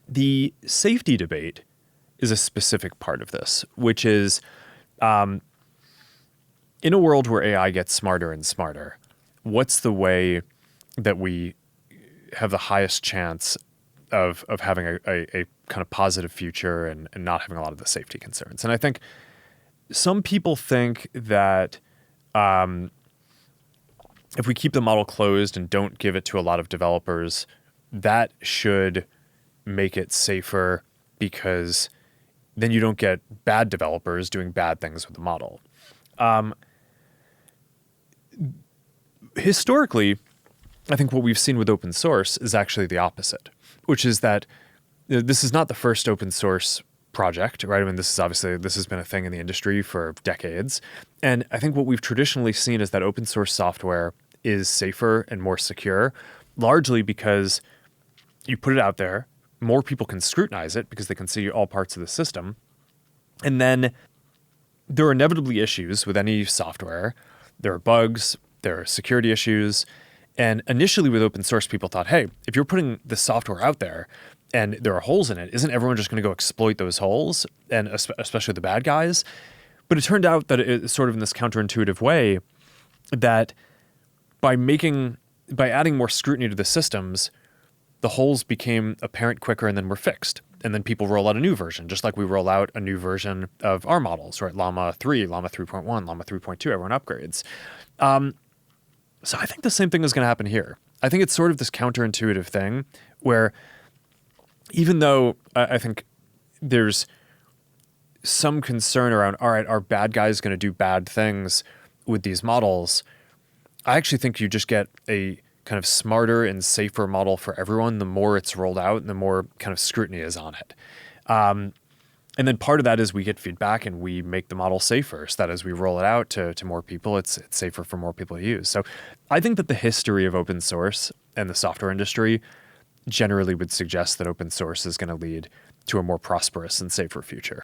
The safety debate is a specific part of this, which is in a world where AI gets smarter and smarter, what's the way that we have the highest chance of having a kind of positive future and not having a lot of the safety concerns? And I think some people think that if we keep the model closed and don't give it to a lot of developers, that should make it safer because then you don't get bad developers doing bad things with the model. Historically, I think what we've seen with open source is actually the opposite, which is that this is not the first open source project, right? I mean, this has been a thing in the industry for decades. And I think what we've traditionally seen is that open source software is safer and more secure, largely because you put it out there, more people can scrutinize it because they can see all parts of the system. And then there are inevitably issues with any software. There are bugs, there are security issues. And initially with open source, people thought, hey, if you're putting this software out there and there are holes in it, isn't everyone just going to go exploit those holes, and especially the bad guys? But it turned out that it's sort of in this counterintuitive way that by adding more scrutiny to the systems, the holes became apparent quicker and then were fixed. And then people roll out a new version, just like we roll out a new version of our models, right? Llama 3, Llama 3.1, Llama 3.2, everyone upgrades. So I think the same thing is going to happen here. I think it's sort of this counterintuitive thing where even though I think there's some concern around, all right, are bad guys going to do bad things with these models? I actually think you just get a kind of smarter and safer model for everyone the more it's rolled out and the more kind of scrutiny is on it. And then part of that is we get feedback and we make the model safer so that as we roll it out to more people, it's safer for more people to use. So I think that the history of open source and the software industry generally would suggest that open source is going to lead to a more prosperous and safer future.